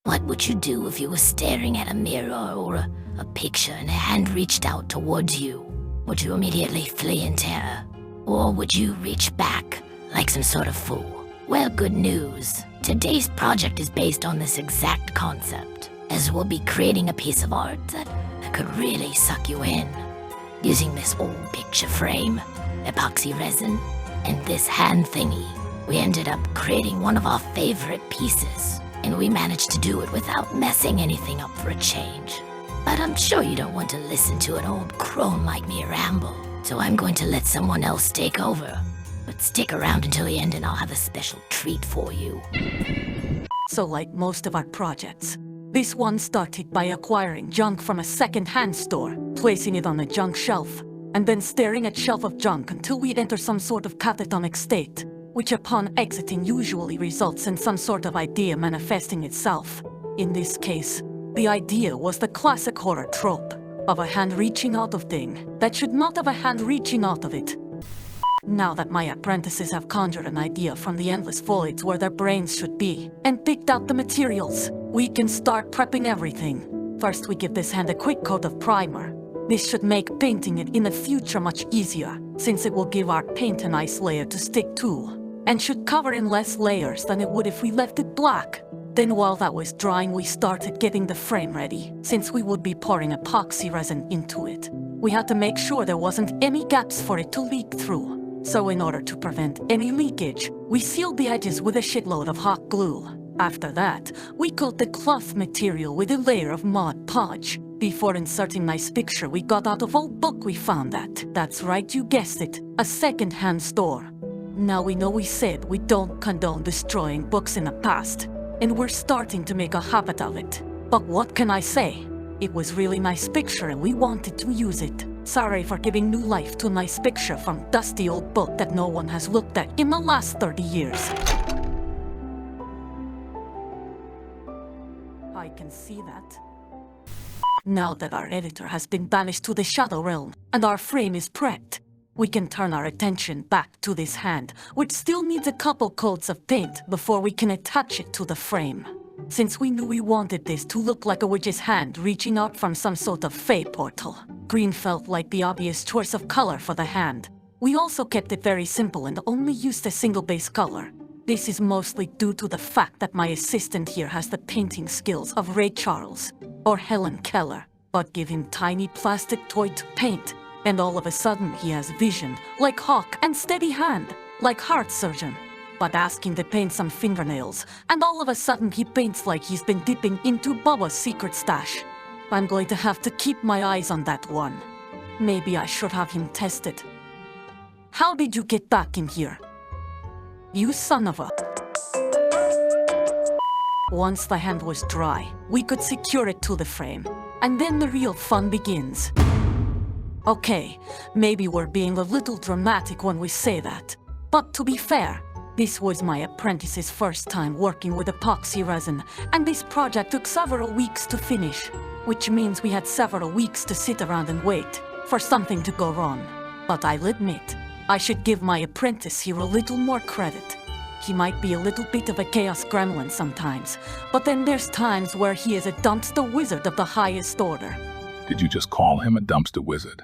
What would you do if you were staring at a mirror or a picture and a hand reached out towards you? Would you immediately flee in terror? Or would you reach back like some sort of fool? Well, good news. Today's project is based on this exact concept, as we'll be creating a piece of art that could really suck you in. Using this old picture frame, epoxy resin, and this hand thingy, we ended up creating one of our favorite pieces, and we managed to do it without messing anything up for a change. But I'm sure you don't want to listen to an old crone like me ramble, so I'm going to let someone else take over. But stick around until the end and I'll have a special treat for you. So like most of our projects, this one started by acquiring junk from a second-hand store, placing it on a junk shelf, and then staring at shelf of junk until we enter some sort of catatonic state, which upon exiting usually results in some sort of idea manifesting itself. In this case, the idea was the classic horror trope of a hand reaching out of thing that should not have a hand reaching out of it. Now that my apprentices have conjured an idea from the endless voids where their brains should be, and picked out the materials, we can start prepping everything. First, we give this hand a quick coat of primer. This should make painting it in the future much easier, since it will give our paint a nice layer to stick to, and should cover in less layers than it would if we left it black. Then while that was drying, we started getting the frame ready, since we would be pouring epoxy resin into it. We had to make sure there wasn't any gaps for it to leak through. So in order to prevent any leakage, we sealed the edges with a shitload of hot glue. After that, we coat the cloth material with a layer of Mod Podge. Before inserting nice picture we got out of old book we found that. That's right, you guessed it, a second-hand store. Now we know we said we don't condone destroying books in the past, and we're starting to make a habit of it. But what can I say? It was really nice picture and we wanted to use it. Sorry for giving new life to a nice picture from dusty old book that no one has looked at in the last 30 years. I can see that. Now that our editor has been banished to the Shadow Realm and our frame is prepped, we can turn our attention back to this hand, which still needs a couple coats of paint before we can attach it to the frame. Since we knew we wanted this to look like a witch's hand reaching out from some sort of fey portal, green felt like the obvious choice of color for the hand. We also kept it very simple and only used a single base color. This is mostly due to the fact that my assistant here has the painting skills of Ray Charles or Helen Keller, but give him tiny plastic toy to paint, and all of a sudden he has vision like Hawk and steady hand like Heart Surgeon. But ask him to paint some fingernails, and all of a sudden he paints like he's been dipping into Bubba's secret stash. I'm going to have to keep my eyes on that one. Maybe I should have him tested. How did you get back in here? You son of a... Once the hand was dry, we could secure it to the frame, and then the real fun begins. Okay, maybe we're being a little dramatic when we say that, but to be fair, this was my apprentice's first time working with epoxy resin, and this project took several weeks to finish, which means we had several weeks to sit around and wait for something to go wrong. But I'll admit, I should give my apprentice here a little more credit. He might be a little bit of a chaos gremlin sometimes, but then there's times where he is a dumpster wizard of the highest order. Did you just call him a dumpster wizard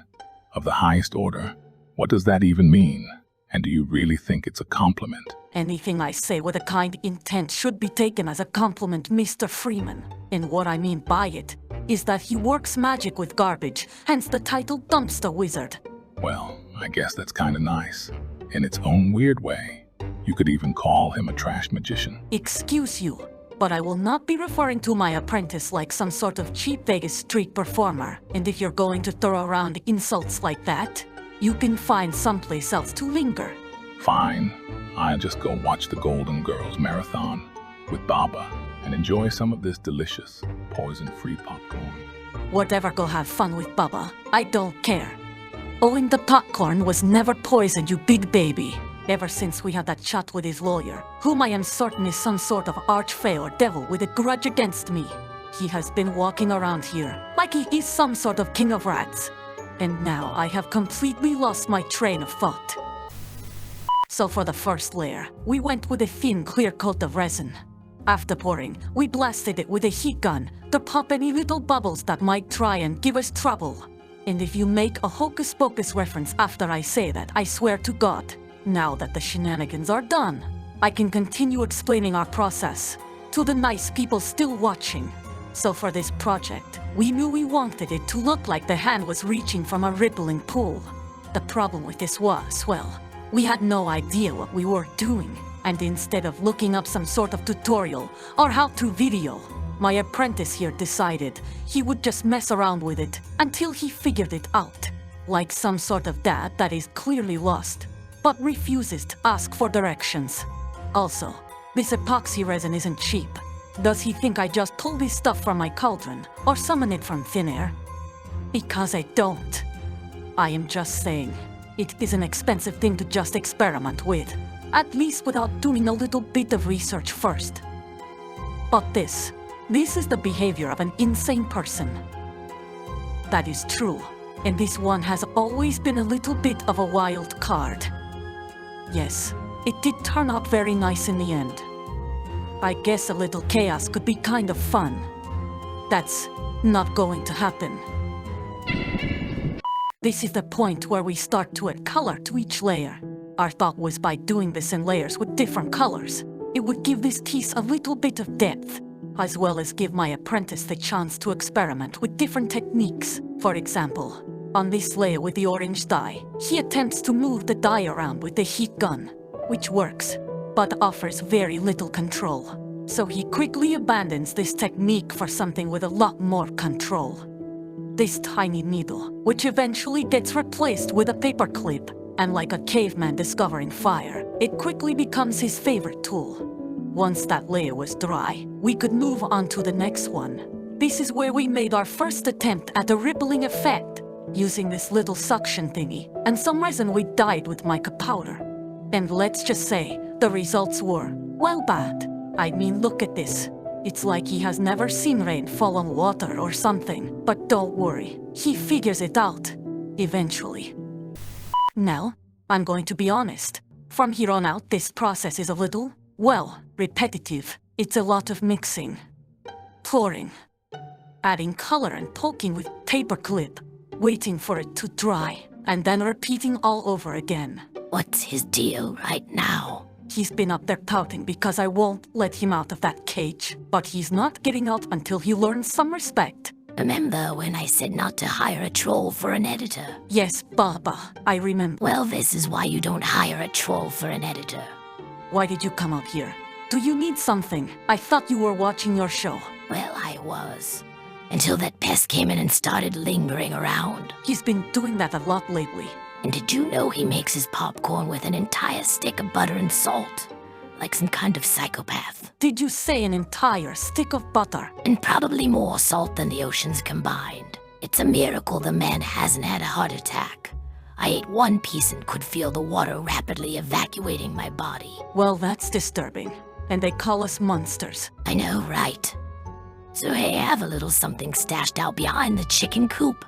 of the highest order? What does that even mean? And do you really think it's a compliment? Anything I say with a kind intent should be taken as a compliment, Mr. Freeman. And what I mean by it is that he works magic with garbage, hence the title Dumpster Wizard. Well, I guess that's kind of nice. In its own weird way. You could even call him a trash magician. Excuse you, but I will not be referring to my apprentice like some sort of cheap Vegas street performer. And if you're going to throw around insults like that, you can find someplace else to linger. Fine. I'll just go watch the Golden Girls marathon with Baba and enjoy some of this delicious, poison-free popcorn. Whatever, go have fun with Baba. I don't care. Oh, and the popcorn was never poisoned, you big baby. Ever since we had that chat with his lawyer, whom I am certain is some sort of archfey or devil with a grudge against me. He has been walking around here like he is some sort of king of rats. And now I have completely lost my train of thought. So for the first layer, we went with a thin, clear coat of resin. After pouring, we blasted it with a heat gun to pop any little bubbles that might try and give us trouble. And if you make a hocus pocus reference after I say that, I swear to God, now that the shenanigans are done, I can continue explaining our process to the nice people still watching. So for this project, we knew we wanted it to look like the hand was reaching from a rippling pool. The problem with this was, well, we had no idea what we were doing. And instead of looking up some sort of tutorial or how-to video, my apprentice here decided he would just mess around with it until he figured it out. Like some sort of dad that is clearly lost, but refuses to ask for directions. Also, this epoxy resin isn't cheap. Does he think I just pull this stuff from my cauldron or summon it from thin air? Because I don't. I am just saying, it is an expensive thing to just experiment with. At least without doing a little bit of research first. But this is the behavior of an insane person. That is true, and this one has always been a little bit of a wild card. Yes, it did turn out very nice in the end. I guess a little chaos could be kind of fun. That's not going to happen. This is the point where we start to add color to each layer. Our thought was by doing this in layers with different colors, it would give this piece a little bit of depth, as well as give my apprentice the chance to experiment with different techniques. For example, on this layer with the orange dye, he attempts to move the dye around with the heat gun, which works, but offers very little control. So he quickly abandons this technique for something with a lot more control. This tiny needle, which eventually gets replaced with a paperclip, and like a caveman discovering fire, it quickly becomes his favorite tool. Once that layer was dry, we could move on to the next one. This is where we made our first attempt at a rippling effect, using this little suction thingy, and some resin we dyed with mica powder. And let's just say, the results were, well, bad. I mean, look at this. It's like he has never seen rain fall on water or something. But don't worry, he figures it out, eventually. Now, I'm going to be honest. From here on out, this process is a little, well, repetitive. It's a lot of mixing, pouring, adding color and poking with paperclip, waiting for it to dry, and then repeating all over again. What's his deal right now? He's been up there pouting because I won't let him out of that cage, but he's not getting out until he learns some respect. Remember when I said not to hire a troll for an editor? Yes, Baba, I remember. Well, this is why you don't hire a troll for an editor. Why did you come out here? Do you need something? I thought you were watching your show. Well, I was. Until that pest came in and started lingering around. He's been doing that a lot lately. And did you know he makes his popcorn with an entire stick of butter and salt? Like some kind of psychopath. Did you say an entire stick of butter? And probably more salt than the oceans combined. It's a miracle the man hasn't had a heart attack. I ate one piece and could feel the water rapidly evacuating my body. Well, that's disturbing. And they call us monsters. I know, right? So hey, I have a little something stashed out behind the chicken coop.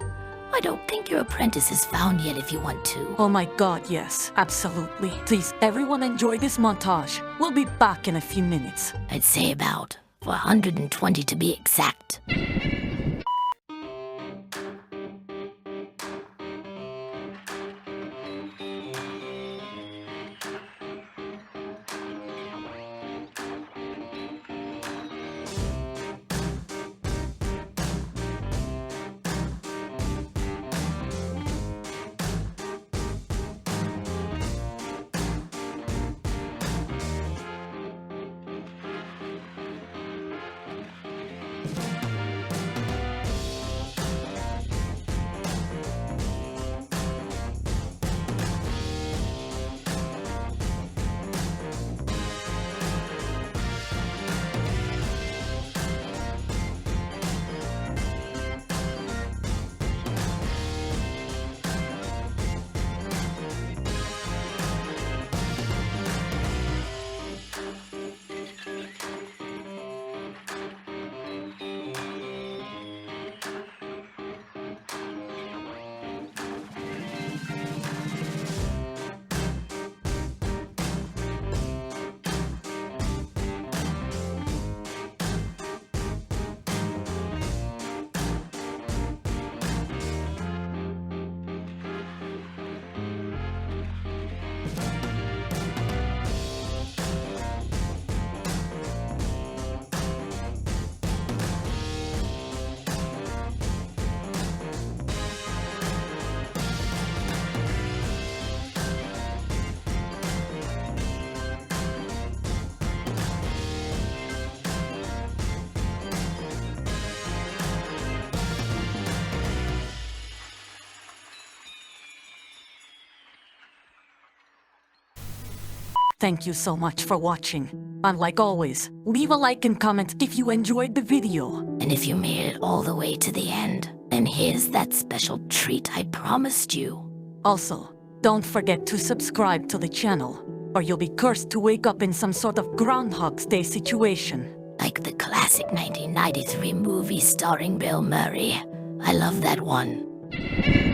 I don't think your apprentice is found yet if you want to. Oh my God, yes, absolutely. Please, everyone enjoy this montage. We'll be back in a few minutes. I'd say about 420 to be exact. Thank you so much for watching. And like always, leave a like and comment if you enjoyed the video. And if you made it all the way to the end, then here's that special treat I promised you. Also, don't forget to subscribe to the channel, or you'll be cursed to wake up in some sort of Groundhog's Day situation. Like the classic 1993 movie starring Bill Murray. I love that one.